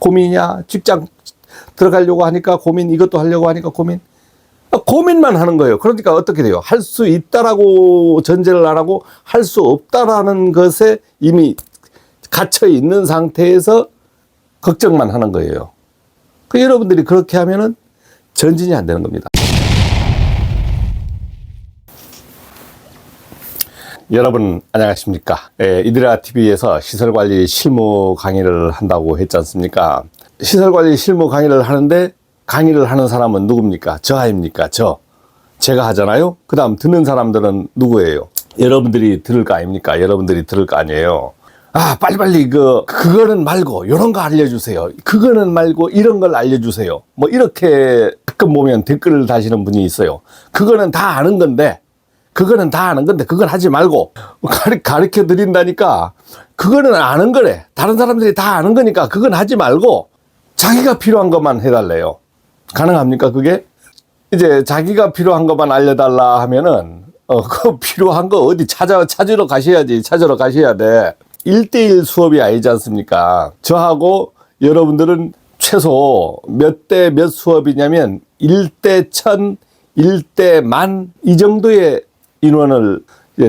고민이야. 직장 들어가려고 하니까 고민, 이것도 하려고 하니까 고민. 고민만 하는 거예요. 그러니까 어떻게 돼요? 할 수 있다라고 전제를 안 하고 할 수 없다라는 것에 이미 갇혀 있는 상태에서 걱정만 하는 거예요. 여러분들이 그렇게 하면은 전진이 안 되는 겁니다. 여러분 안녕하십니까? 이드라 TV에서 시설관리 실무 강의를 한다고 했지 않습니까? 시설관리 실무 강의를 하는데 강의를 하는 사람은 누굽니까? 저 아닙니까? 제가 하잖아요. 그 다음 듣는 사람들은 누구예요? 여러분들이 들을 거 아닙니까? 여러분들이 들을 거 아니에요. 빨리빨리 그거는 말고 요런 거 알려주세요. 그거는 말고 이런 걸 알려주세요. 뭐 이렇게 가끔 보면 댓글을 다시는 분이 있어요. 그거는 다 아는 건데 그건 하지 말고 가르쳐 드린다니까. 그거는 아는 거래. 다른 사람들이 다 아는 거니까 그건 하지 말고 자기가 필요한 것만 해달래요. 가능합니까 그게? 이제 자기가 필요한 것만 알려달라 하면은 그 필요한 거 어디 찾으러 가셔야지. 찾으러 가셔야 돼. 1대1 수업이 아니지 않습니까? 저하고 여러분들은 최소 몇 대 몇 수업이냐면 1대 1000, 1대 10,000 이 정도의 인원을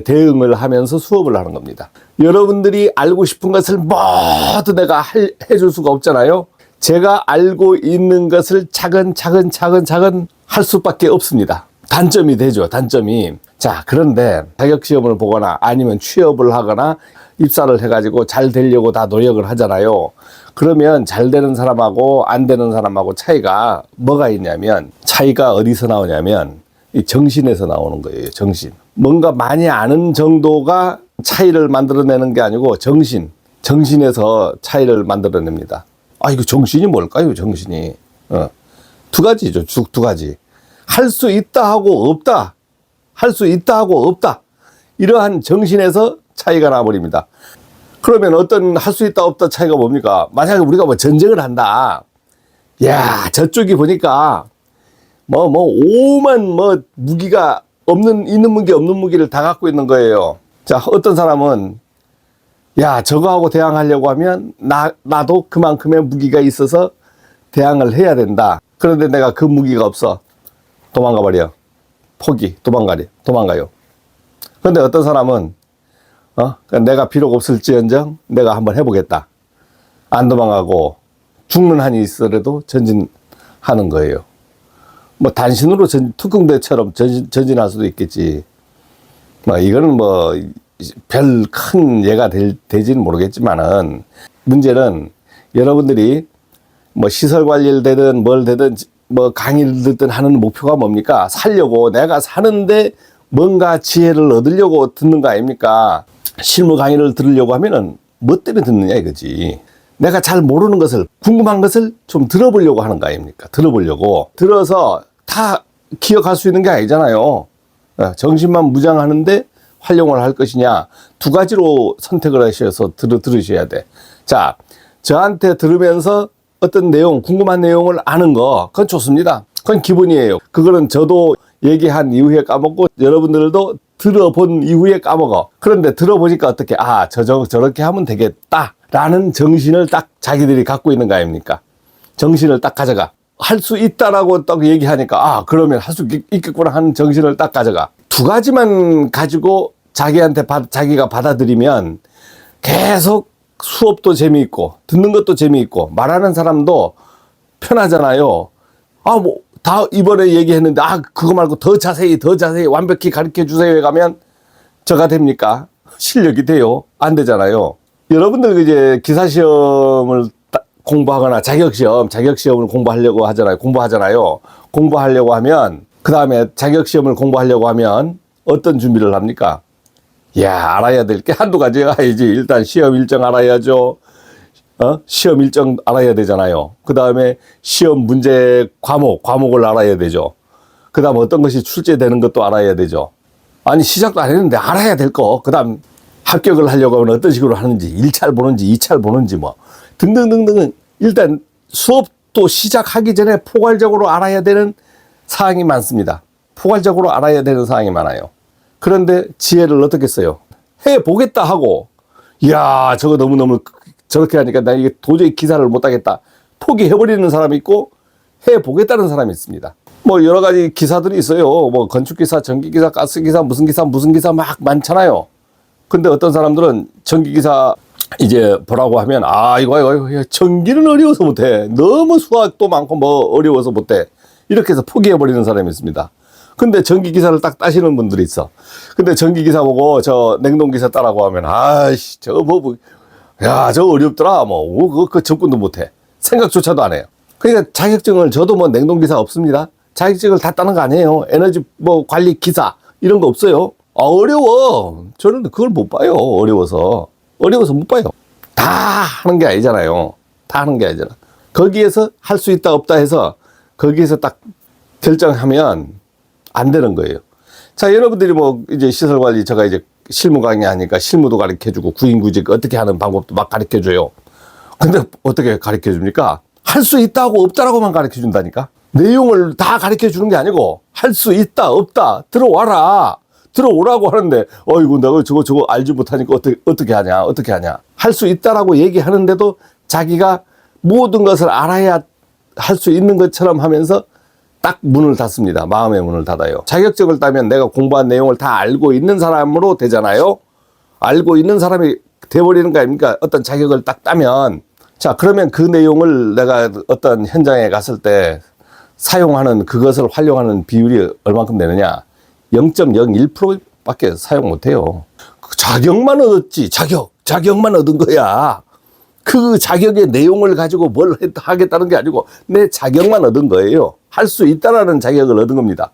대응을 하면서 수업을 하는 겁니다. 여러분들이 알고 싶은 것을 모두 내가 해줄 수가 없잖아요. 제가 알고 있는 것을 차근차근 할 수밖에 없습니다. 단점이 되죠. 단점이. 자, 그런데 자격시험을 보거나 아니면 취업을 하거나 입사를 해가지고 잘 되려고 다 노력을 하잖아요. 그러면 잘 되는 사람하고 안 되는 사람하고 차이가 뭐가 있냐면, 차이가 어디서 나오냐면 이 정신에서 나오는 거예요. 정신. 뭔가 많이 아는 정도가 차이를 만들어내는 게 아니고 정신에서 차이를 만들어냅니다. 이거 정신이 뭘까요? 정신이 두 가지죠. 두 가지. 할 수 있다 하고 없다. 할 수 있다 하고 없다. 이러한 정신에서 차이가 나버립니다. 그러면 어떤 할 수 있다 없다 차이가 뭡니까? 만약에 우리가 뭐 전쟁을 한다. 야, 저쪽이 보니까 오만 무기가 있는 무기 없는 무기를 다 갖고 있는 거예요. 자, 어떤 사람은 야, 저거하고 대항하려고 하면 나도 그만큼의 무기가 있어서 대항을 해야 된다. 그런데 내가 그 무기가 없어. 도망가 버려. 포기. 도망가요. 그런데 어떤 사람은 내가 필요가 없을지언정 내가 한번 해보겠다. 안 도망가고 죽는 한이 있어도 전진하는 거예요. 단신으로 특공대처럼 전진할 수도 있겠지. 이거는 별 큰 예가 되지는 모르겠지만은, 문제는 여러분들이 시설 관리를 되든 뭘 되든 강의를 듣든 하는 목표가 뭡니까? 살려고, 내가 사는데 뭔가 지혜를 얻으려고 듣는 거 아닙니까? 실무 강의를 들으려고 하면은 뭐 때문에 듣느냐 이거지. 내가 잘 모르는 것을, 궁금한 것을 좀 들어보려고 하는 거 아닙니까? 들어서 다 기억할 수 있는 게 아니잖아요. 정신만 무장하는데 활용을 할 것이냐, 두 가지로 선택을 하셔서 들으셔야 돼. 자, 저한테 들으면서 어떤 내용, 궁금한 내용을 아는 거, 그건 좋습니다. 그건 기본이에요. 그거는 저도 얘기한 이후에 까먹고 여러분들도 들어본 이후에 까먹어. 그런데 들어보니까 어떻게, 저렇게 하면 되겠다 라는 정신을 딱 자기들이 갖고 있는 거 아닙니까? 정신을 딱 가져가. 할 수 있다라고 딱 얘기하니까 그러면 할 수 있겠구나 하는 정신을 딱 가져가. 두 가지만 가지고 자기가 받아들이면 계속 수업도 재미있고 듣는 것도 재미있고 말하는 사람도 편하잖아요. 다 이번에 얘기했는데 그거 말고 더 자세히 완벽히 가르쳐 주세요에 가면 저가 됩니까? 실력이 돼요? 안 되잖아요. 여러분들 이제 기사시험을 공부하거나 자격시험을 공부하려고 하잖아요. 공부하려고 하면, 그 다음에 자격시험을 공부하려고 하면 어떤 준비를 합니까? 알아야 될 게 한두 가지가 아니지. 일단 시험 일정 알아야죠. 시험 일정 알아야 되잖아요. 그 다음에 시험 문제 과목을 알아야 되죠. 그 다음 어떤 것이 출제되는 것도 알아야 되죠. 시작도 안 했는데 알아야 될 거. 그 다음 합격을 하려고 하면 어떤 식으로 하는지, 1차를 보는지 2차를 보는지 등등등등은 일단 수업도 시작하기 전에 포괄적으로 알아야 되는 사항이 많습니다. 포괄적으로 알아야 되는 사항이 많아요. 그런데 지혜를 어떻게 써요? 해보겠다 하고, 저거 너무너무 저렇게 하니까 나 이게 도저히 기사를 못 하겠다. 포기해버리는 사람이 있고 해보겠다는 사람이 있습니다. 뭐 여러 가지 기사들이 있어요. 뭐 건축기사, 전기기사, 가스기사, 무슨 기사 막 많잖아요. 근데 어떤 사람들은 전기기사 이제 보라고 하면 이거 전기는 어려워서 못해. 너무 수학도 많고 뭐 어려워서 못해. 이렇게 해서 포기해버리는 사람이 있습니다. 근데 전기기사를 딱 따시는 분들이 있어. 근데 전기기사 보고 저 냉동기사 따라고 하면 저거 어렵더라. 그 접근도 못해. 생각조차도 안 해요. 그러니까 자격증을 저도 뭐 냉동기사 없습니다. 자격증을 다 따는 거 아니에요. 에너지 뭐 관리 기사 이런 거 없어요. 어려워. 저는 그걸 못 봐요. 어려워서 못 봐요. 다 하는 게 아니잖아요. 다 하는 게 아니잖아. 거기에서 할 수 있다 없다 해서 거기에서 딱 결정하면 안 되는 거예요. 자, 여러분들이 뭐 이제 시설 관리 제가 이제 실무 강의 하니까 실무도 가르쳐 주고 구인구직 어떻게 하는 방법도 막 가르쳐 줘요. 근데 어떻게 가르쳐 줍니까? 할 수 있다고 없다라고만 가르쳐 준다니까. 내용을 다 가르쳐 주는 게 아니고 할 수 있다 없다 들어오라고 하는데 이거 내가 저거 알지 못하니까 어떻게 하냐 할 수 있다라고 얘기하는데도 자기가 모든 것을 알아야 할 수 있는 것처럼 하면서 딱 문을 닫습니다. 마음의 문을 닫아요. 자격증을 따면 내가 공부한 내용을 다 알고 있는 사람으로 되잖아요. 알고 있는 사람이 돼버리는 거 아닙니까? 어떤 자격을 딱 따면. 자, 그러면 그 내용을 내가 어떤 현장에 갔을 때 사용하는 그것을 활용하는 비율이 얼만큼 되느냐? 0.01%밖에 사용 못해요. 자격만 얻었지. 자격만 얻은 거야. 그 자격의 내용을 가지고 뭘 하겠다는 게 아니고 내 자격만 얻은 거예요. 할 수 있다라는 자격을 얻은 겁니다.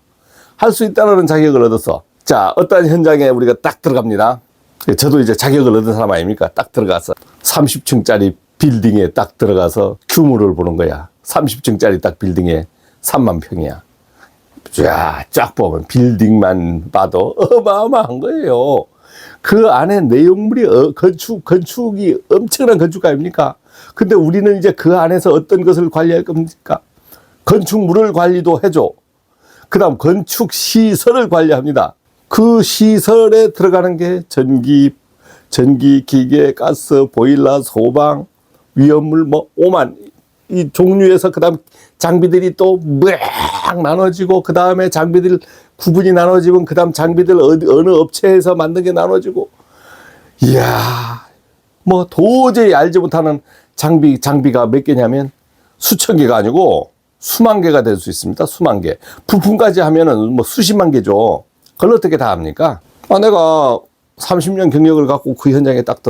할 수 있다라는 자격을 얻었어. 자, 어떤 현장에 우리가 딱 들어갑니다. 저도 이제 자격을 얻은 사람 아닙니까? 딱 들어가서 30층짜리 빌딩에 딱 들어가서 규모를 보는 거야. 30층짜리 딱 빌딩에 3만 평이야. 쫙 보면 빌딩만 봐도 어마어마한 거예요. 그 안에 내용물이 건축이 엄청난 건축가 아닙니까? 근데 우리는 이제 그 안에서 어떤 것을 관리할 겁니까? 건축물을 관리도 해줘. 그 다음 건축 시설을 관리합니다. 그 시설에 들어가는 게 전기, 기계, 가스, 보일러, 소방, 위험물 오만 이 종류에서 그 다음 장비들이 또 막 나눠지고 그 다음에 장비들 구분이 나눠지면 그 다음 장비들 어느 업체에서 만든 게 나눠지고 이야 뭐 도저히 알지 못하는 장비가 몇 개냐면 수천 개가 아니고 수만 개가 될 수 있습니다. 수만 개. 부품까지 하면은 뭐 수십만 개죠. 그걸 어떻게 다 합니까? 내가 30년 경력을 갖고 그 현장에 딱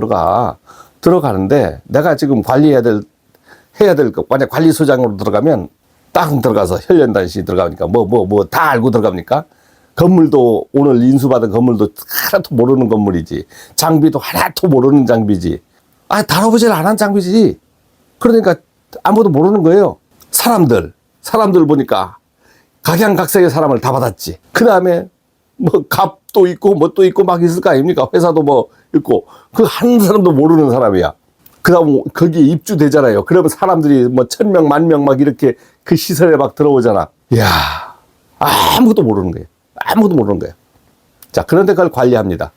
들어가는데 내가 지금 해야 될 거, 만약 관리소장으로 들어가면 딱 들어가서 현련단시 들어가니까 다 알고 들어갑니까? 건물도 오늘 인수받은 건물도 하나도 모르는 건물이지. 장비도 하나도 모르는 장비지. 다뤄보질 않은 장비지. 그러니까 아무도 모르는 거예요. 사람들 보니까 각양각색의 사람을 다 받았지. 그 다음에 뭐 갑도 있고 뭣도 있고 막 있을 거 아닙니까? 회사도 뭐 있고 그 한 사람도 모르는 사람이야. 그 다음 거기에 입주되잖아요. 그러면 사람들이 뭐 1000명, 10,000명 막 이렇게 그 시설에 막 들어오잖아. 이야, 아무것도 모르는 거예요. 아무것도 모르는 거예요. 자, 그런데 그걸 관리합니다.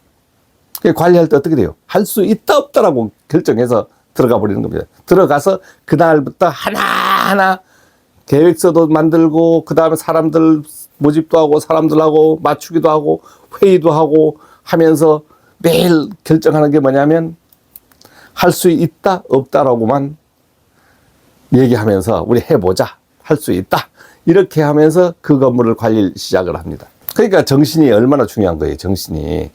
관리할 때 어떻게 돼요? 할 수 있다 없다라고 결정해서 들어가 버리는 겁니다. 들어가서 그날부터 하나하나 계획서도 만들고 그 다음에 사람들 모집도 하고 사람들하고 맞추기도 하고 회의도 하고 하면서 매일 결정하는 게 뭐냐면 할 수 있다 없다라고만 얘기하면서 우리 해보자. 할 수 있다. 이렇게 하면서 그 건물을 관리를 시작을 합니다. 그러니까 정신이 얼마나 중요한 거예요. 정신이.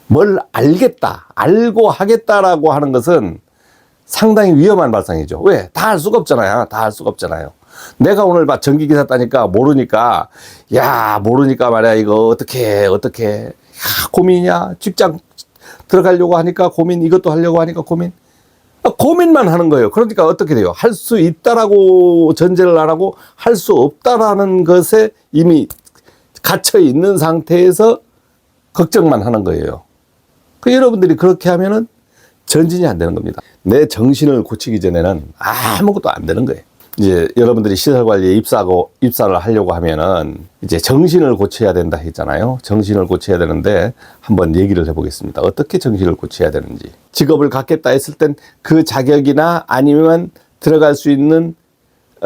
뭘 알겠다. 알고 하겠다라고 하는 것은 상당히 위험한 발상이죠. 왜? 다 할 수가 없잖아요. 다 할 수가 없잖아요. 내가 오늘 막 전기기사 따니까 모르니까 말이야 이거 어떻게 고민이냐. 직장 들어가려고 하니까 고민, 이것도 하려고 하니까 고민만 하는 거예요. 그러니까 어떻게 돼요? 할 수 있다라고 전제를 안 하고 할 수 없다라는 것에 이미 갇혀 있는 상태에서 걱정만 하는 거예요. 여러분들이 그렇게 하면은 전진이 안 되는 겁니다. 내 정신을 고치기 전에는 아무것도 안 되는 거예요. 이제 여러분들이 시설관리에 입사를 하려고 하면은 이제 정신을 고쳐야 된다 했잖아요. 정신을 고쳐야 되는데 한번 얘기를 해보겠습니다. 어떻게 정신을 고쳐야 되는지. 직업을 갖겠다 했을 땐 그 자격이나 아니면 들어갈 수 있는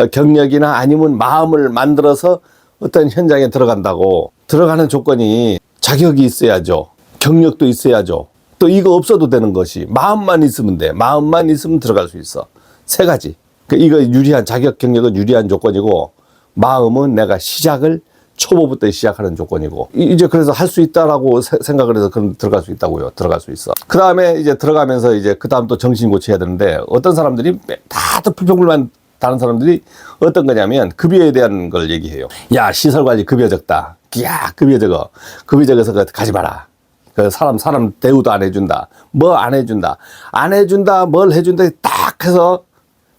경력이나 아니면 마음을 만들어서 어떤 현장에 들어간다고. 들어가는 조건이 자격이 있어야죠. 경력도 있어야죠. 또 이거 없어도 되는 것이 마음만 있으면 돼. 마음만 있으면 들어갈 수 있어. 세 가지. 이거 유리한 자격 경력은 유리한 조건이고, 마음은 내가 시작을 초보부터 시작하는 조건이고, 이제 그래서 할 수 있다라고 생각을 해서 그럼 들어갈 수 있다고요. 들어갈 수 있어. 그 다음에 이제 들어가면서 이제 그 다음 또 정신 고쳐야 되는데, 어떤 사람들이 다들 불평불만 다른 사람들이 어떤 거냐면 급여에 대한 걸 얘기해요. 야, 시설관리 급여 적다. 야, 급여 적어. 급여 적어서 가지 마라. 그 사람 대우도 안 해준다. 뭐 안 해준다. 안 해준다. 뭘 해준다. 딱 해서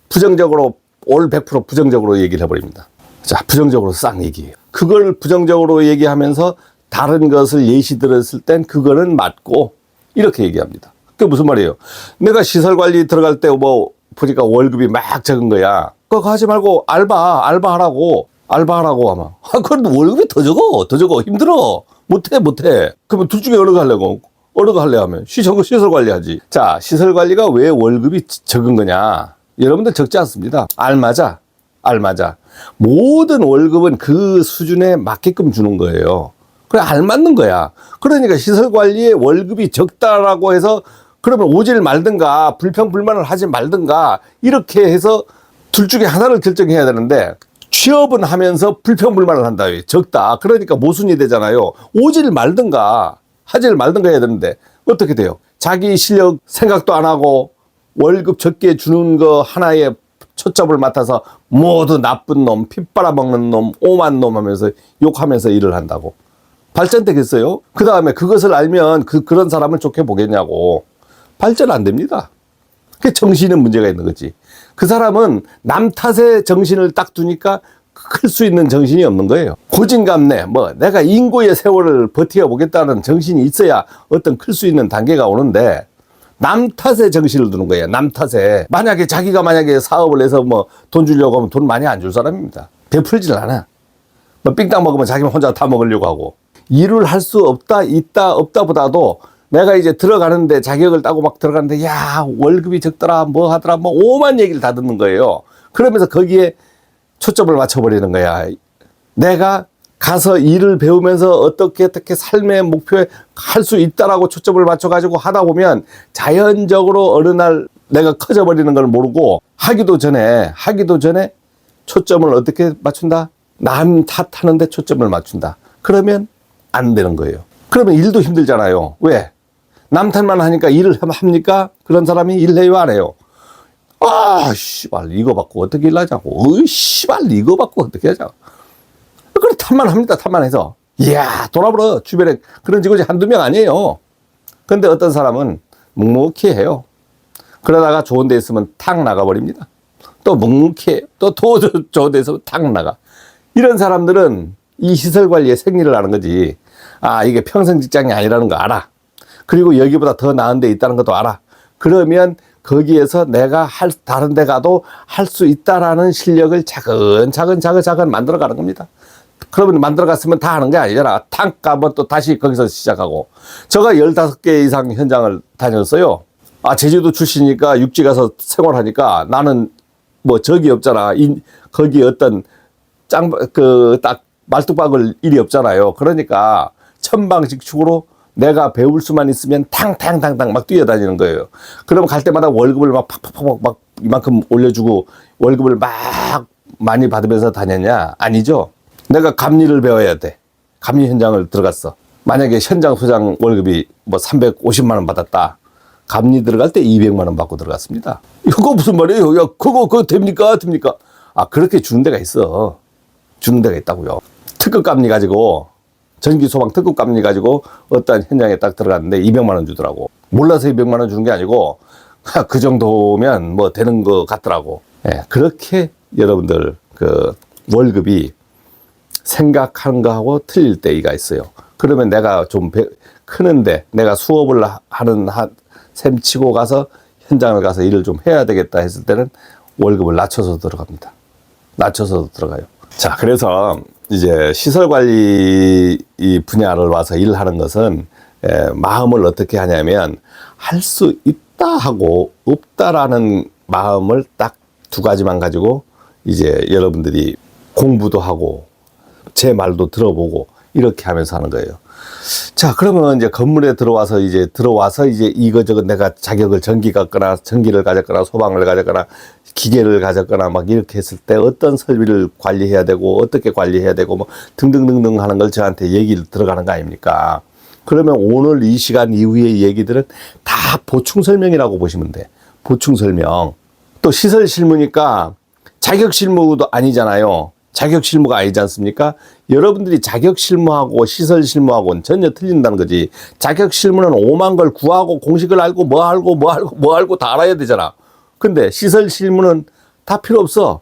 부정적으로 올 100% 부정적으로 얘기를 해버립니다. 자, 부정적으로 싹 얘기해요. 그걸 부정적으로 얘기하면서 다른 것을 예시 들었을 땐 그거는 맞고 이렇게 얘기합니다. 그게 무슨 말이에요? 내가 시설관리 들어갈 때 뭐 보니까 월급이 막 적은 거야. 그거 하지 말고 알바하라고 하면, 그래도 월급이 더 적어. 힘들어. 못해. 그러면 둘 중에 어느 거 하려고? 어느 거 할래 하면 시설관리 하지. 자, 시설관리가 왜 월급이 적은 거냐? 여러분들 적지 않습니다. 알맞아. 모든 월급은 그 수준에 맞게끔 주는 거예요. 그래, 알맞는 거야. 그러니까 시설관리에 월급이 적다라고 해서 그러면 오질 말든가 불평불만을 하지 말든가 이렇게 해서 둘 중에 하나를 결정해야 되는데, 취업은 하면서 불평불만을 한다. 적다. 그러니까 모순이 되잖아요. 오질 말든가 하질 말든가 해야 되는데 어떻게 돼요? 자기 실력 생각도 안 하고 월급 적게 주는 거 하나에 초점을 맡아서 모두 나쁜 놈, 피 빨아먹는 놈, 오만 놈 하면서 욕하면서 일을 한다고. 발전되겠어요? 그 다음에 그것을 알면 그런 사람을 좋게 보겠냐고. 발전 안 됩니다. 그게 정신에 문제가 있는 거지. 그 사람은 남 탓에 정신을 딱 두니까 클 수 있는 정신이 없는 거예요. 고진감래, 내가 인고의 세월을 버텨보겠다는 정신이 있어야 어떤 클 수 있는 단계가 오는데, 남 탓에 정신을 두는 거예요. 남 탓에. 자기가 사업을 해서 돈 주려고 하면 돈 많이 안 줄 사람입니다. 베풀질 않아. 삥땅 먹으면 자기만 혼자 다 먹으려고 하고. 일을 할 수 없다, 있다, 없다보다도 내가 이제 들어가는데 자격을 따고 막 들어가는데, 야, 월급이 적더라, 뭐 하더라, 오만 얘기를 다 듣는 거예요. 그러면서 거기에 초점을 맞춰버리는 거야. 내가 가서 일을 배우면서 어떻게 삶의 목표에 할 수 있다라고 초점을 맞춰가지고 하다 보면 자연적으로 어느 날 내가 커져버리는 걸 모르고 하기도 전에 초점을 어떻게 맞춘다? 남 탓하는데 초점을 맞춘다. 그러면 안 되는 거예요. 그러면 일도 힘들잖아요. 왜? 남 탓만 하니까 일을 합니까? 그런 사람이 일해요, 안 해요? 씨발, 이거 받고 어떻게 일하자고. 씨발, 이거 받고 어떻게 하자고. 그래, 탓만 합니다. 탓만 해서. 이야, 돌아보러 주변에 그런 직원이 한두 명 아니에요. 근데 어떤 사람은 묵묵히 해요. 그러다가 좋은 데 있으면 탁 나가버립니다. 또 묵묵히 해요. 또 좋은 데 있으면 탁 나가. 이런 사람들은 이 시설 관리에 생리를 하는 거지. 이게 평생 직장이 아니라는 거 알아. 그리고 여기보다 더 나은 데 있다는 것도 알아. 그러면 거기에서 내가 다른 데 가도 할 수 있다라는 실력을 차근차근 만들어 가는 겁니다. 그러면 만들어 갔으면 다 하는 게 아니잖아. 탕 가면 또 다시 거기서 시작하고. 제가 15개 이상 현장을 다녔어요. 제주도 출신이니까 육지 가서 생활하니까 나는 적이 없잖아. 거기 어떤 딱 말뚝박을 일이 없잖아요. 그러니까 천방직축으로 내가 배울 수만 있으면 탕탕탕탕 막 뛰어다니는 거예요. 그럼 갈 때마다 월급을 막 팍팍팍 막 이만큼 올려주고 월급을 막 많이 받으면서 다녔냐? 아니죠. 내가 감리를 배워야 돼. 감리 현장을 들어갔어. 만약에 현장 소장 월급이 350만 원 받았다. 감리 들어갈 때 200만 원 받고 들어갔습니다. 이거 무슨 말이에요? 야, 그거 됩니까? 그렇게 주는 데가 있어. 주는 데가 있다고요. 특급 감리 가지고, 전기 소방 특급 감리 가지고 어떤 현장에 딱 들어갔는데 200만 원 주더라고. 몰라서 200만 원 주는 게 아니고, 그 정도면 되는 것 같더라고. 예, 그렇게 여러분들 월급이 생각하는 거하고 틀릴 때가 있어요. 그러면 내가 좀 크는데 내가 수업을 하는 셈 치고 가서 현장을 가서 일을 좀 해야 되겠다 했을 때는 월급을 낮춰서 들어갑니다. 낮춰서 들어가요. 자, 그래서 이제 시설관리 이 분야를 와서 일하는 것은 마음을 어떻게 하냐면 할 수 있다 하고 없다라는 마음을 딱 두 가지만 가지고 이제 여러분들이 공부도 하고 제 말도 들어보고 이렇게 하면서 하는 거예요. 자, 그러면 이제 건물에 들어와서 이제 이거저거 내가 자격을 전기를 가졌거나 소방을 가졌거나 기계를 가졌거나 막 이렇게 했을 때 어떤 설비를 관리해야 되고 어떻게 관리해야 되고 뭐 등등등등 하는 걸 저한테 얘기를 들어가는 거 아닙니까? 그러면 오늘 이 시간 이후의 얘기들은 다 보충 설명이라고 보시면 돼. 보충 설명. 또 시설 실무니까 자격 실무도 아니잖아요. 자격 실무가 아니지 않습니까? 여러분들이 자격 실무하고 시설 실무하고는 전혀 틀린다는 거지. 자격 실무는 오만 걸 구하고 공식을 알고 뭐 알고 다 알아야 되잖아. 근데 시설 실무는 다 필요 없어.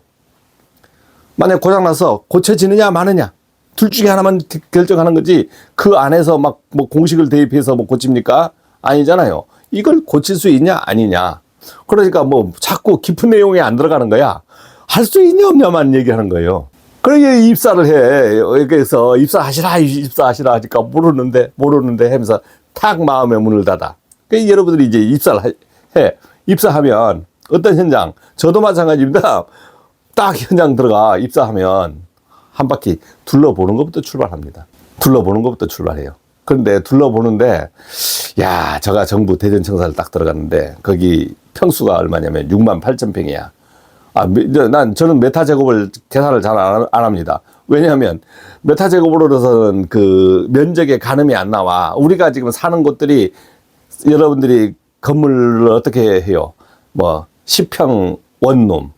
만약 고장나서 고쳐지느냐 마느냐 둘 중에 하나만 결정하는 거지. 그 안에서 막 뭐 공식을 대입해서 뭐 고칩니까? 아니잖아요. 이걸 고칠 수 있냐 아니냐. 그러니까 뭐 자꾸 깊은 내용에 안 들어가는 거야. 할 수 있냐 없냐만 얘기하는 거예요. 그러니까 입사를 해. 그래서 입사하시라 하니까 모르는데 하면서 탁 마음의 문을 닫아. 그러니까 여러분들이 이제 입사를 해. 입사하면 어떤 현장? 저도 마찬가지입니다. 딱 현장 들어가 입사하면 한 바퀴 둘러보는 것부터 출발합니다. 둘러보는 것부터 출발해요. 그런데 둘러보는데 야, 제가 정부 대전청사를 딱 들어갔는데 거기 평수가 얼마냐면 68,000평이야. 저는 메타 제곱을 계산을 잘 안 합니다. 왜냐하면 메타 제곱으로서는 그 면적에 가늠이 안 나와. 우리가 지금 사는 곳들이 여러분들이 건물을 어떻게 해요? 뭐 10평 원룸,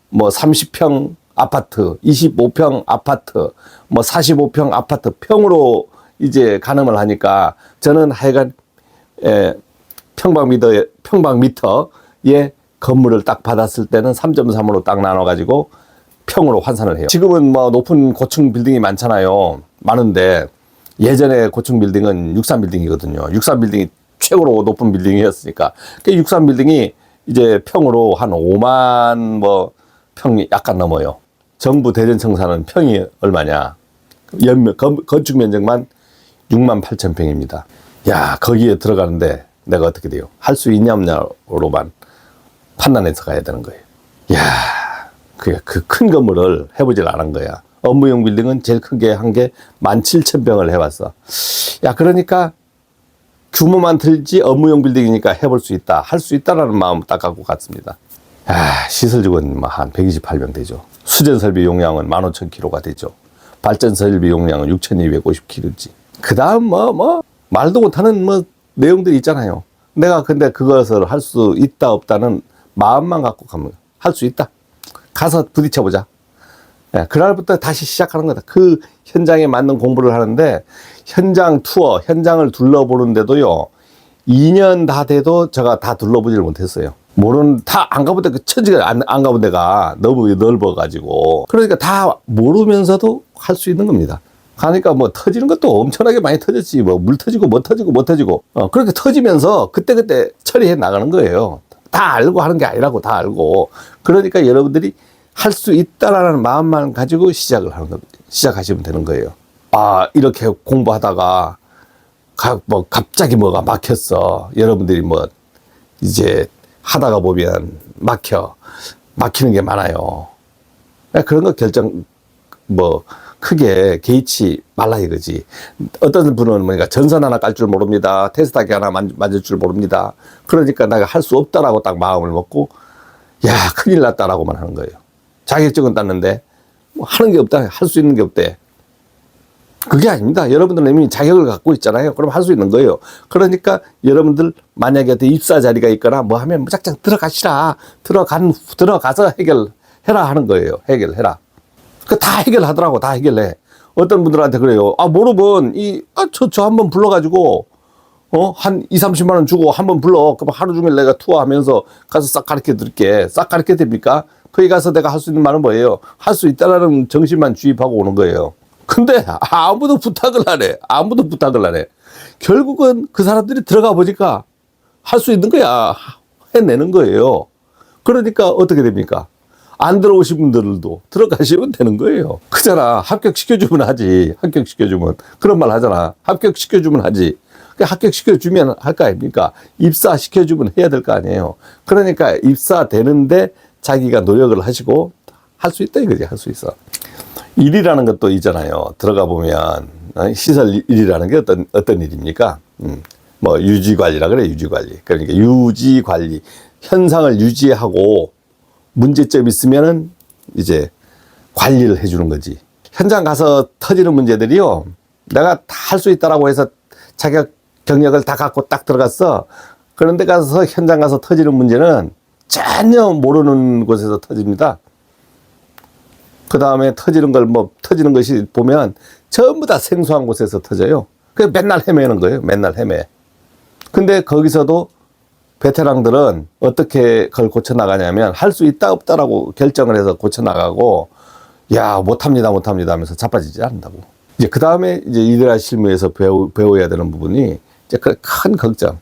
뭐 30평 아파트, 25평 아파트, 뭐 45평 아파트 평으로 이제 가늠을 하니까 저는 하여간 평방미터에 건물을 딱 받았을 때는 3.3으로 딱 나눠가지고 평으로 환산을 해요. 지금은 뭐 높은 고층 빌딩이 많잖아요. 많은데 예전에 고층 빌딩은 63빌딩이거든요. 63빌딩이 최고로 높은 빌딩이었으니까. 그 63빌딩이 이제 평으로 한 5만 뭐 평이 약간 넘어요. 정부 대전청사는 평이 얼마냐? 건축 면적만 68,000평입니다. 야, 거기에 들어가는데 내가 어떻게 돼요? 할 수 있냐 없냐로만 판단해서 가야 되는 거예요. 야, 그 큰 건물을 해보질 않은 거야. 업무용 빌딩은 제일 크게 한 게 17,000평을 해봤어. 야, 그러니까 규모만 틀지 업무용 빌딩이니까 해볼 수 있다. 할 수 있다라는 마음 딱 갖고 갔습니다. 시설 직원 한 128명 되죠. 수전 설비 용량은 15,000kg가 되죠. 발전 설비 용량은 6,250kg지. 그 다음 말도 못하는 내용들이 있잖아요. 내가 근데 그것을 할 수 있다 없다는 마음만 갖고 가면 할 수 있다. 가서 부딪혀보자. 그날부터 다시 시작하는 거다. 그 현장에 맞는 공부를 하는데 현장 투어, 현장을 둘러보는데도요. 2년 다 돼도 제가 다 둘러보지를 못했어요. 다 안 가본 데, 그 천지가 안 가본 데가 너무 넓어가지고. 그러니까 다 모르면서도 할 수 있는 겁니다. 가니까 뭐 터지는 것도 엄청나게 많이 터졌지. 뭐 물 터지고 뭐 터지고. 그렇게 터지면서 그때그때 처리해 나가는 거예요. 다 알고 하는 게 아니라고 다 알고. 그러니까 여러분들이 할 수 있다라는 마음만 가지고 시작하시면 되는 거예요. 이렇게 공부하다가 갑자기 뭐가 막혔어. 여러분들이 이제 하다가 보면 막히는 게 많아요. 그런 거 크게 개의치 말라 이거지. 어떤 분은 전선 하나 깔 줄 모릅니다. 테스트하기 하나 만질 줄 모릅니다. 그러니까 내가 할 수 없다라고 딱 마음을 먹고, 야, 큰일 났다라고만 하는 거예요. 자격증은 땄는데, 하는 게 없다. 할 수 있는 게 없대. 그게 아닙니다. 여러분들은 이미 자격을 갖고 있잖아요. 그럼 할 수 있는 거예요. 그러니까 여러분들 만약에 입사 자리가 있거나 뭐 하면 무작정 들어가시라. 들어가서 해결해라 하는 거예요. 해결해라. 다 해결하더라고. 다 해결해. 어떤 분들한테 그래요. 모르면 저 한번 불러가지고 한 2-30만 원 주고 한번 불러. 그럼 하루 종일 내가 투어하면서 가서 싹 가르쳐 드릴게. 싹 가르쳐 드립니까? 거기 가서 내가 할 수 있는 말은 뭐예요? 할 수 있다라는 정신만 주입하고 오는 거예요. 근데 아무도 부탁을 안 해. 결국은 그 사람들이 들어가 보니까 할 수 있는 거야. 해내는 거예요. 그러니까 어떻게 됩니까? 안 들어오신 분들도 들어가시면 되는 거예요. 그잖아. 합격시켜주면 하지. 그런 말 하잖아. 합격시켜주면 하지. 합격시켜주면 할 거 아닙니까? 입사시켜주면 해야 될 거 아니에요. 그러니까 입사되는데 자기가 노력을 하시고 할 수 있다 이거지. 할 수 있어. 일이라는 것도 있잖아요. 들어가 보면 시설 일이라는 게 어떤 일입니까? 뭐 유지 관리라 그래. 유지 관리. 그러니까 유지 관리, 현상을 유지하고 문제점 있으면은 이제 관리를 해주는 거지. 현장 가서 터지는 문제들이요, 내가 다 할 수 있다라고 해서 자격 경력을 다 갖고 딱 들어갔어. 그런데 가서 현장 가서 터지는 문제는 전혀 모르는 곳에서 터집니다. 그 다음에 터지는 것이 보면 전부 다 생소한 곳에서 터져요. 그래서 맨날 헤매는 거예요. 맨날 헤매. 근데 거기서도 베테랑들은 어떻게 그걸 고쳐나가냐면, 할 수 있다 없다라고 결정을 해서 고쳐나가고, 야, 못합니다 하면서 자빠지지 않는다고. 이제 그 다음에 이제 이데라 실무에서 배워야 되는 부분이 이제 그 큰 걱정,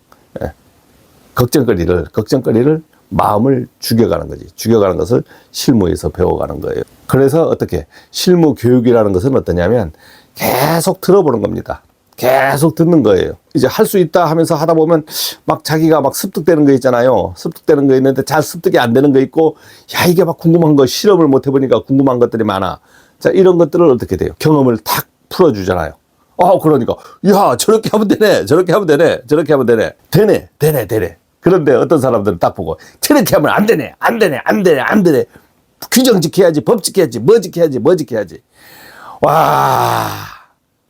걱정거리를 마음을 죽여가는 거지. 죽여가는 것을 실무에서 배워가는 거예요. 그래서 어떻게 실무 교육이라는 것은 어떠냐면 계속 들어보는 겁니다. 계속 듣는 거예요. 이제 할 수 있다 하면서 하다 보면 막 자기가 막 습득되는 거 있잖아요. 습득되는 거 있는데 잘 습득이 안 되는 거 있고, 야, 이게 막 궁금한 거, 실험을 못 해보니까 궁금한 것들이 많아. 자, 이런 것들을 어떻게 돼요? 경험을 탁 풀어주잖아요. 그러니까, 야, 저렇게 하면 되네. 저렇게 하면 되네. 저렇게 하면 되네. 되네. 그런데 어떤 사람들은 딱 보고, 저렇게 하면 안 되네. 규정 지켜야지, 법 지켜야지, 뭐 지켜야지. 와,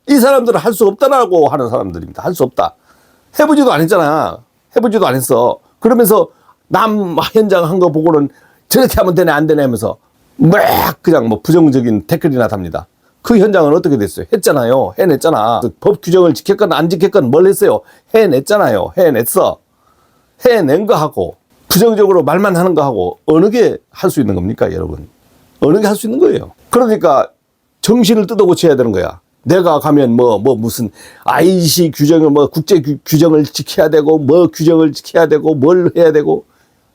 이 사람들은 할 수 없다라고 하는 사람들입니다. 할 수 없다. 해보지도 않았잖아. 해보지도 않았어. 그러면서 남 현장 한 거 보고는 저렇게 하면 되네, 안 되네 하면서 막 그냥 뭐 부정적인 댓글이나 답니다. 그 현장은 어떻게 됐어요? 했잖아요. 해냈잖아. 법 규정을 지켰건 안 지켰건 뭘 했어요? 해냈잖아요. 해낸 거 하고, 부정적으로 말만 하는 거 하고, 어느 게 할 수 있는 겁니까, 여러분? 어느 게 할 수 있는 거예요? 그러니까 정신을 뜯어 고쳐야 되는 거야. 내가 가면 무슨 IC 규정을 국제 규정을 지켜야 되고, 규정을 지켜야 되고, 뭘 해야 되고,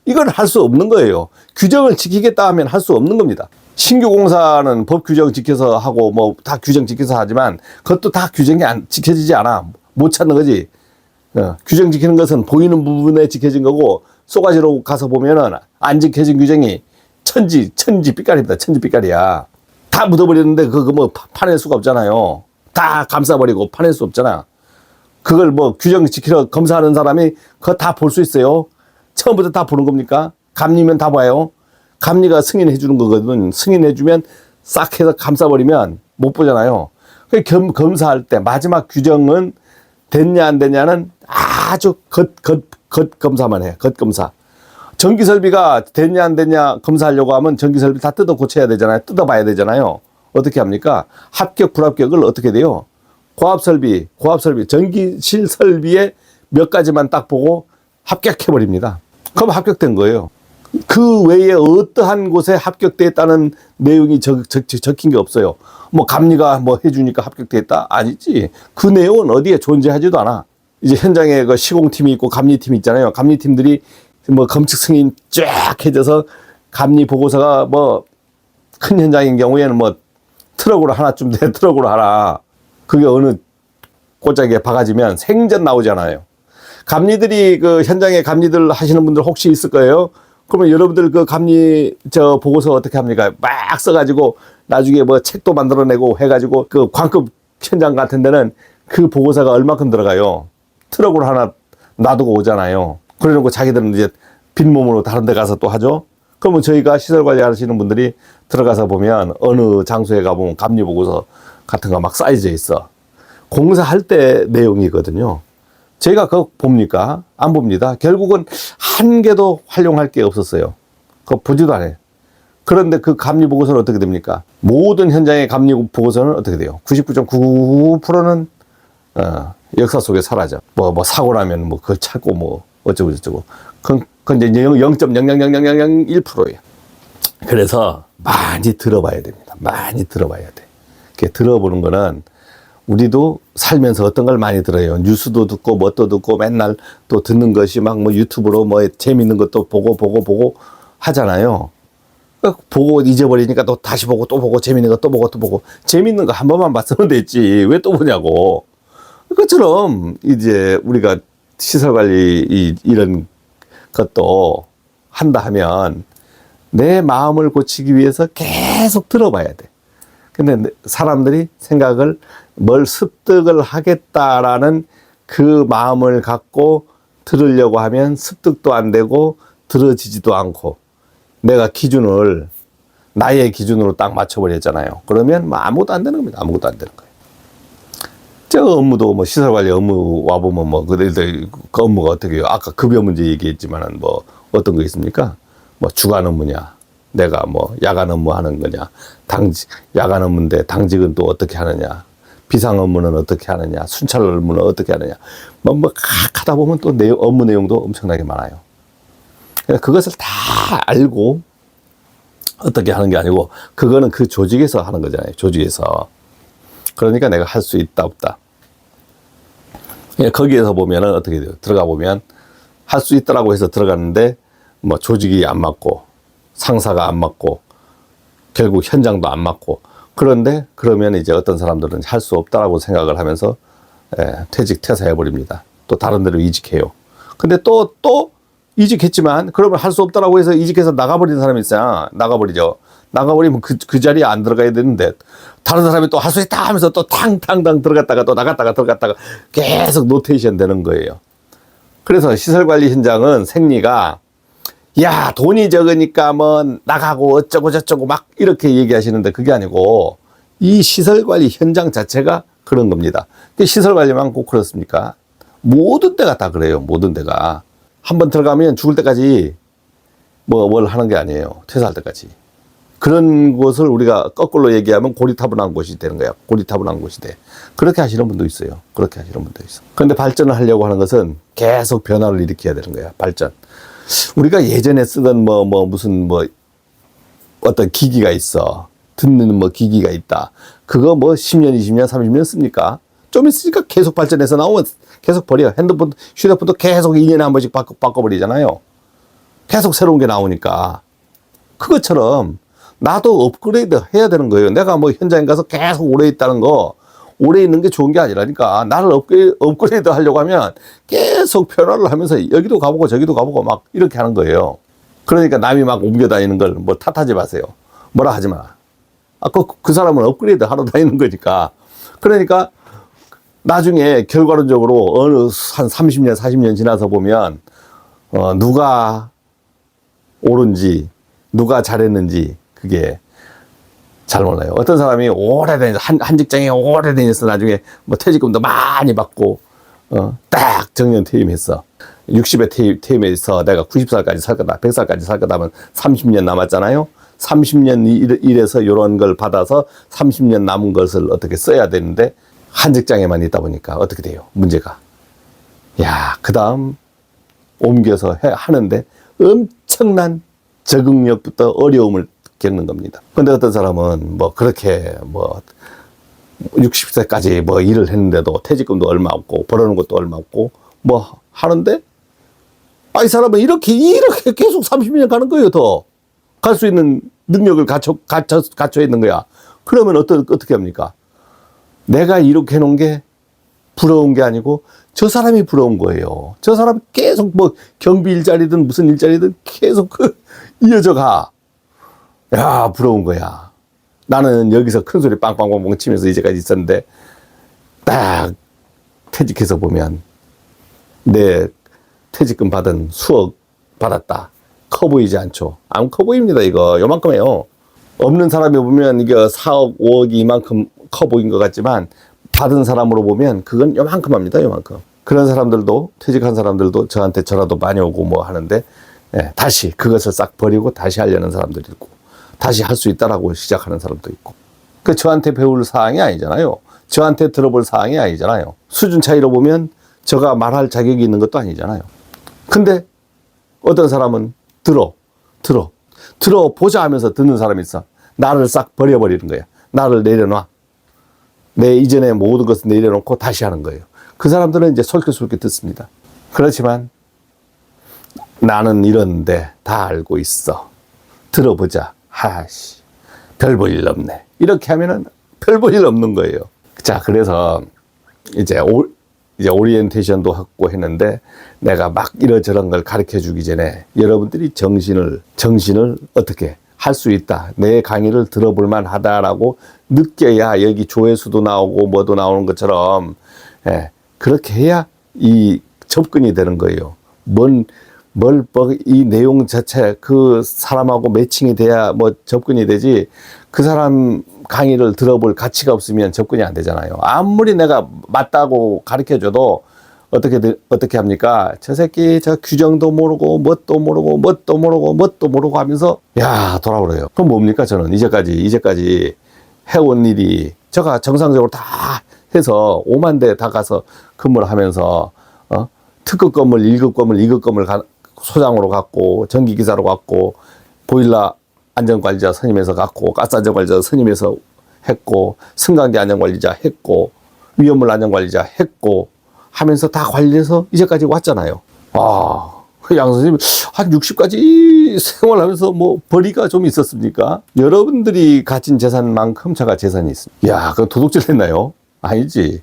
이걸 할 수 없는 거예요. 규정을 지키겠다 하면 할 수 없는 겁니다. 신규 공사는 법 규정 지켜서 하고 다 규정 지켜서 하지만 그것도 다 규정이 지켜지지 않아. 못 찾는 거지. 규정 지키는 것은 보이는 부분에 지켜진 거고, 쏘가지로 가서 보면은 안 지켜진 규정이 천지 삐까리입니다. 천지 삐까리야. 다 묻어버리는데 그거 파낼 수가 없잖아요. 다 감싸버리고 파낼 수 없잖아. 그걸 규정 지키러 검사하는 사람이 그거 다 볼 수 있어요. 처음부터 다 보는 겁니까? 감리면 다 봐요. 감리가 승인해 주는 거거든. 승인해주면 싹 해서 감싸버리면 못 보잖아요. 검사할 때 마지막 규정은 됐냐 안 됐냐는 아주 검사만 해. 겉검사. 전기설비가 됐냐 안 됐냐 검사하려고 하면 전기설비 다 뜯어 고쳐야 되잖아요. 뜯어봐야 되잖아요. 어떻게 합니까? 합격 불합격을 어떻게 돼요? 고압설비, 전기실 설비에 몇 가지만 딱 보고 합격해버립니다. 그럼 합격된 거예요. 그 외에 어떠한 곳에 합격됐다는 내용이 적힌 게 없어요. 감리가 해주니까 합격됐다? 아니지. 그 내용은 어디에 존재하지도 않아. 이제 현장에 그 시공팀이 있고 감리팀이 있잖아요. 감리팀들이 검측 승인 쫙 해줘서 감리 보고서가 큰 현장인 경우에는 트럭으로 하나쯤 돼. 트럭으로 하나. 그게 어느 꼬짝에 박아지면 생전 나오잖아요. 감리들이 현장에 감리들 하시는 분들 혹시 있을 거예요. 그러면 여러분들 감리 보고서 어떻게 합니까? 막 써가지고 나중에 책도 만들어내고 해가지고 관급 현장 같은 데는 그 보고서가 얼마큼 들어가요? 트럭으로 하나 놔두고 오잖아요. 그래놓고 자기들은 이제 빈몸으로 다른 데 가서 또 하죠. 그러면 저희가 시설 관리 하시는 분들이 들어가서 보면 어느 장소에 가보면 감리 보고서 같은 거 막 쌓여져 있어. 공사할 때 내용이거든요. 제가 그거 봅니까? 안 봅니다. 결국은 한 개도 활용할 게 없었어요. 그거 보지도 않아요. 그런데 그 감리 보고서는 어떻게 됩니까? 모든 현장의 감리 보고서는 어떻게 돼요? 99.99%는 역사 속에 사라져. 사고 나면 그걸 찾고 어쩌고 저쩌고. 그건 이제 0.0000001%예요. 그래서 많이 들어봐야 됩니다. 많이 들어봐야 돼. 이렇게 들어보는 거는 우리도 살면서 어떤 걸 많이 들어요. 뉴스도 듣고 뭣도 듣고 맨날 또 듣는 것이 유튜브로 재밌는 것도 보고 하잖아요. 보고 잊어버리니까 또 다시 보고 또 보고 재밌는 거 또 보고 재밌는 거 한 번만 봤으면 됐지. 왜 또 보냐고. 그것처럼 이제 우리가 시설 관리 이런 것도 한다 하면 내 마음을 고치기 위해서 계속 들어봐야 돼. 근데 사람들이 생각을 뭘 습득을 하겠다라는 그 마음을 갖고 들으려고 하면 습득도 안 되고 들어지지도 않고 내가 기준을 나의 기준으로 딱 맞춰버렸잖아요. 그러면 뭐 아무것도 안 되는 겁니다. 아무것도 안 되는 거예요. 저 업무도 뭐 시설관리 업무 와보면 뭐 그 업무가 어떻게 해요? 아까 급여 문제 얘기했지만은 뭐 어떤 거 있습니까? 뭐 주간 업무냐? 내가 뭐 야간 업무 하는 거냐? 야간 업무인데 당직은 또 어떻게 하느냐? 비상 업무는 어떻게 하느냐? 순찰 업무는 어떻게 하느냐? 뭐 하다 보면 또 업무 내용도 엄청나게 많아요. 그러니까 그것을 다 알고 어떻게 하는 게 아니고 그거는 그 조직에서 하는 거잖아요. 조직에서. 그러니까 내가 할 수 있다 없다. 거기에서 보면은 어떻게 돼요? 들어가 보면 할 수 있다라고 해서 들어갔는데 뭐 조직이 안 맞고 상사가 안 맞고 결국 현장도 안 맞고 그런데 그러면 이제 어떤 사람들은 할 수 없다라고 생각을 하면서 퇴사해 버립니다. 또 다른 데로 이직해요. 근데 또 이직했지만 그러면 할 수 없다라고 해서 이직해서 나가버리는 사람이 있어요. 나가버리죠. 나가버리면 그 자리에 안 들어가야 되는데 다른 사람이 또 할 수 있다 하면서 또 탕탕탕 들어갔다가 또 나갔다가 들어갔다가 계속 로테이션 되는 거예요. 그래서 시설관리 현장은 생리가 야 돈이 적으니까 뭐 나가고 어쩌고 저쩌고 막 이렇게 얘기하시는데 그게 아니고 이 시설관리 현장 자체가 그런 겁니다. 시설관리만 꼭 그렇습니까? 모든 데가 다 그래요. 모든 데가. 한번 들어가면 죽을 때까지 뭘 하는 게 아니에요. 퇴사할 때까지. 그런 곳을 우리가 거꾸로 얘기하면 고리타분한 곳이 되는 거야. 고리타분한 곳이 돼. 그렇게 하시는 분도 있어요. 그렇게 하시는 분도 있어. 그런데 발전을 하려고 하는 것은 계속 변화를 일으켜야 되는 거야. 발전. 우리가 예전에 쓰던 무슨 어떤 기기가 있어. 듣는 기기가 있다. 그거 10년, 20년, 30년 씁니까? 좀 있으니까 계속 발전해서 나오면 계속 버려. 핸드폰, 휴대폰도 계속 2년에 한 번씩 바꿔버리잖아요. 계속 새로운 게 나오니까. 그것처럼 나도 업그레이드 해야 되는 거예요. 내가 현장에 가서 계속 오래 있다는 거, 오래 있는 게 좋은 게 아니라니까. 나를 업그레이드 하려고 하면 계속 변화를 하면서 여기도 가보고 저기도 가보고 막 이렇게 하는 거예요. 그러니까 남이 막 옮겨 다니는 걸 탓하지 마세요. 뭐라 하지 마. 그 사람은 업그레이드 하러 다니는 거니까. 그러니까 나중에 결과론적으로 어느 한 30년, 40년 지나서 보면, 누가 옳은지, 누가 잘했는지, 그게 잘 몰라요. 어떤 사람이 오래 다녀서, 한 직장에 오래 다녀서 나중에 퇴직금도 많이 받고, 딱 정년 퇴임했어. 60에 퇴임해서 내가 90살까지 살 거다, 100살까지 살 거다 하면 30년 남았잖아요. 30년 일해서 이런 걸 받아서 30년 남은 것을 어떻게 써야 되는데, 한 직장에만 있다 보니까 어떻게 돼요? 문제가. 야, 그 다음 옮겨서 하는데 엄청난 적응력부터 어려움을 겪는 겁니다. 근데 어떤 사람은 그렇게 60세까지 일을 했는데도 퇴직금도 얼마 없고 벌어놓은 것도 얼마 없고 하는데 이 사람은 이렇게 계속 30년 가는 거예요. 더 갈 수 있는 능력을 갖춰 있는 거야. 그러면 어떻게 합니까? 내가 이렇게 해놓은 게 부러운 게 아니고 저 사람이 부러운 거예요. 저 사람 계속 경비 일자리든 무슨 일자리든 계속 이어져 가. 야, 부러운 거야. 나는 여기서 큰 소리 빵빵빵빵 치면서 이제까지 있었는데 딱 퇴직해서 보면 내 퇴직금 받은 수억 받았다. 커 보이지 않죠? 안 커 보입니다. 이거 요만큼해요. 없는 사람이 보면 이게 4억, 5억이 이만큼 커 보인 것 같지만 받은 사람으로 보면 그건 요만큼 합니다. 요만큼. 그런 사람들도 퇴직한 사람들도 저한테 전화도 많이 오고 하는데 다시 그것을 싹 버리고 다시 하려는 사람들이 있고 다시 할 수 있다라고 시작하는 사람도 있고 저한테 배울 사항이 아니잖아요. 저한테 들어볼 사항이 아니잖아요. 수준 차이로 보면 저가 말할 자격이 있는 것도 아니잖아요. 근데 어떤 사람은 들어보자 하면서 듣는 사람이 있어. 나를 싹 버려버리는 거야. 나를 내려놔. 내 이전에 모든 것을 내려놓고 다시 하는 거예요. 그 사람들은 이제 솔깃솔깃 듣습니다. 그렇지만 나는 이런데 다 알고 있어. 들어보자. 별 볼 일 없네. 이렇게 하면은 별 볼 일 없는 거예요. 자, 그래서 이제 이제 오리엔테이션도 하고 했는데 내가 막 이러저런 걸 가르쳐 주기 전에 여러분들이 정신을 어떻게 할 수 있다. 내 강의를 들어볼 만하다라고 느껴야 여기 조회수도 나오고 뭐도 나오는 것처럼 예, 그렇게 해야 이 접근이 되는 거예요. 이 내용 자체 그 사람하고 매칭이 돼야 뭐 접근이 되지 그 사람 강의를 들어볼 가치가 없으면 접근이 안 되잖아요. 아무리 내가 맞다고 가르쳐 줘도 어떻게 합니까? 저 새끼 저 규정도 모르고 뭣도 모르고 하면서 야 돌아오래요. 그럼 뭡니까? 저는 이제까지 해온 일이 제가 정상적으로 다 해서 5만 대 다 가서 근무를 하면서 특급 건물 1급 건물 2급 건물 소장으로 갔고 전기기사로 갔고 보일러 안전관리자 선임해서 갔고 가스 안전관리자 선임해서 했고 승강기 안전관리자 했고 위험물 안전관리자 했고 하면서 다 관리해서 이제까지 왔잖아요. 양 선생님 한 60까지 생활하면서 뭐 벌이가 좀 있었습니까? 여러분들이 가진 재산만큼 제가 재산이 있습니다. 야, 그건 도둑질 했나요? 아니지.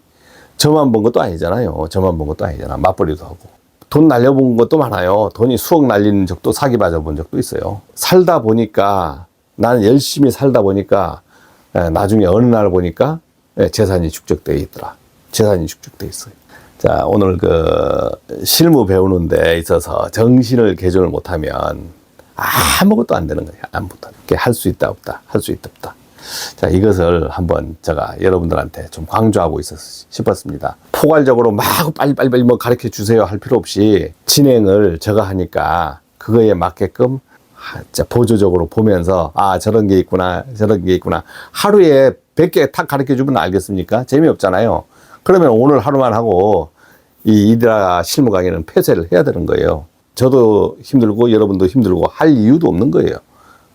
저만 번 것도 아니잖아요. 맞벌이도 하고. 돈 날려본 것도 많아요. 돈이 수억 날리는 적도 사기 맞아본 적도 있어요. 살다 보니까 나는 열심히 살다 보니까 나중에 어느 날 보니까 재산이 축적되어 있더라. 재산이 축적되어 있어요. 자, 오늘 실무 배우는 데 있어서 정신을 개조를 못하면 아무것도 안 되는 거예요. 아무것도 안 돼. 할 수 있다, 없다. 할 수 있다, 없다. 자, 이것을 한번 제가 여러분들한테 좀 강조하고 싶었습니다. 포괄적으로 막 빨리 뭐 가르쳐 주세요 할 필요 없이 진행을 제가 하니까 그거에 맞게끔 보조적으로 보면서 저런 게 있구나. 하루에 100개 탁 가르쳐 주면 알겠습니까? 재미없잖아요. 그러면 오늘 하루만 하고 이 이드라 실무 강의는 폐쇄를 해야 되는 거예요. 저도 힘들고 여러분도 힘들고 할 이유도 없는 거예요.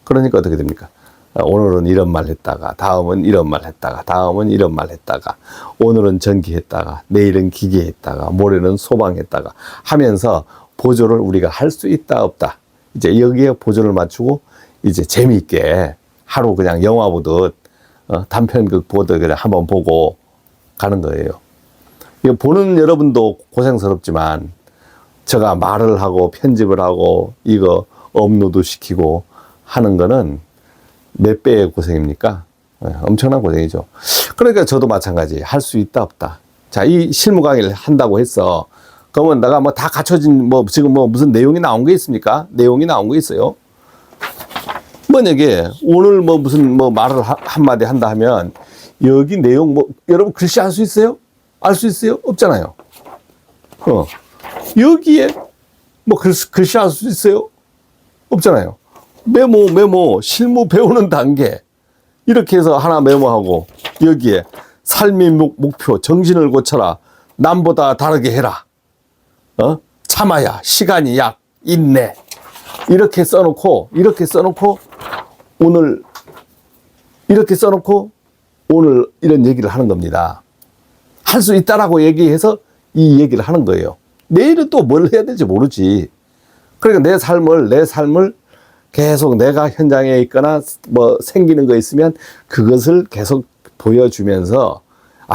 그러니까 어떻게 됩니까? 오늘은 이런 말 했다가 다음은 이런 말 했다가 다음은 이런 말 했다가 오늘은 전기 했다가 내일은 기계 했다가 모레는 소방 했다가 하면서 보조를 우리가 할 수 있다 없다. 이제 여기에 보조를 맞추고 이제 재미있게 하루 그냥 영화 보듯 단편극 보듯 그냥 한번 보고 가는 거예요. 이거 보는 여러분도 고생스럽지만 제가 말을 하고 편집을 하고 이거 업로드 시키고 하는 거는 몇 배의 고생입니까? 엄청난 고생이죠. 그러니까 저도 마찬가지. 할 수 있다 없다. 자, 이 실무 강의를 한다고 했어. 그러면 내가 뭐 다 갖춰진 지금 무슨 내용이 나온 게 있습니까? 내용이 나온 게 있어요. 만약에 오늘 무슨 말을 한마디 한다 하면 여기 내용 여러분 글씨 알 수 있어요? 알 수 있어요? 없잖아요. 여기에 글씨 알 수 있어요? 없잖아요. 메모, 실무 배우는 단계. 이렇게 해서 하나 메모하고, 여기에 삶의 목표, 정신을 고쳐라. 남보다 다르게 해라. 참아야, 시간이 약, 인내. 이렇게 써놓고, 오늘 이런 얘기를 하는 겁니다. 할 수 있다라고 얘기해서 이 얘기를 하는 거예요. 내일은 또 뭘 해야 될지 모르지. 그러니까 내 삶을 계속 내가 현장에 있거나 생기는 거 있으면 그것을 계속 보여주면서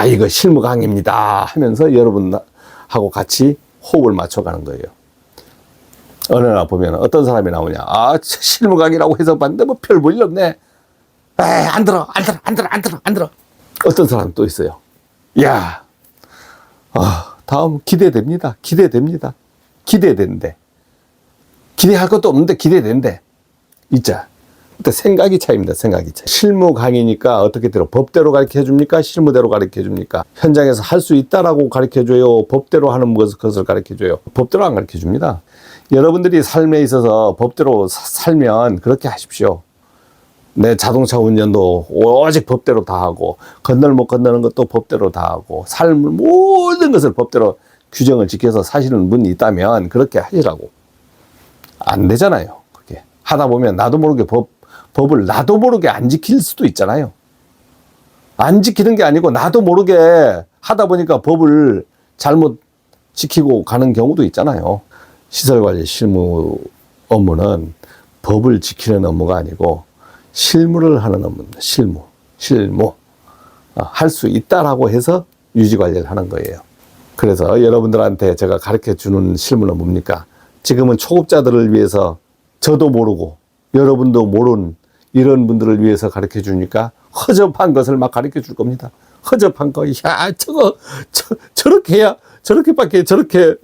이거 실무 강의입니다 하면서 여러분하고 같이 호흡을 맞춰가는 거예요. 어느 날 보면 어떤 사람이 나오냐. 실무 강의라고 해서 봤는데 별 볼 일 없네. 안 들어. 어떤 사람 또 있어요. 다음 기대됩니다. 기대되는데. 기대할 것도 없는데 기대된대. 있자. 그때 생각이 차이입니다. 실무 강의니까 어떻게 법대로 가르쳐 줍니까? 실무대로 가르쳐 줍니까? 현장에서 할 수 있다라고 가르쳐 줘요? 법대로 하는 것을 가르쳐 줘요? 법대로 안 가르쳐 줍니다. 여러분들이 삶에 있어서 법대로 살면 그렇게 하십시오. 내 자동차 운전도 오직 법대로 다 하고 건널 못 건너는 것도 법대로 다 하고 삶을 모든 것을 법대로 규정을 지켜서 사시는 분이 있다면 그렇게 하시라고. 안 되잖아요. 그게 하다 보면 나도 모르게 법을 나도 모르게 안 지킬 수도 있잖아요. 안 지키는 게 아니고 나도 모르게 하다 보니까 법을 잘못 지키고 가는 경우도 있잖아요. 시설관리 실무 업무는 법을 지키는 업무가 아니고 실무를 하는 업무입니다. 실무. 할 수 있다라고 해서 유지관리를 하는 거예요. 그래서 여러분들한테 제가 가르쳐 주는 실무는 뭡니까? 지금은 초급자들을 위해서 저도 모르고 여러분도 모르는 이런 분들을 위해서 가르쳐 주니까 허접한 것을 막 가르쳐 줄 겁니다. 허접한 거, 야, 저렇게 해야, 저렇게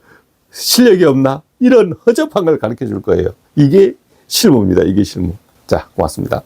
실력이 없나? 이런 허접한 걸 가르쳐 줄 거예요. 이게 실무입니다. 이게 실무. 자, 고맙습니다.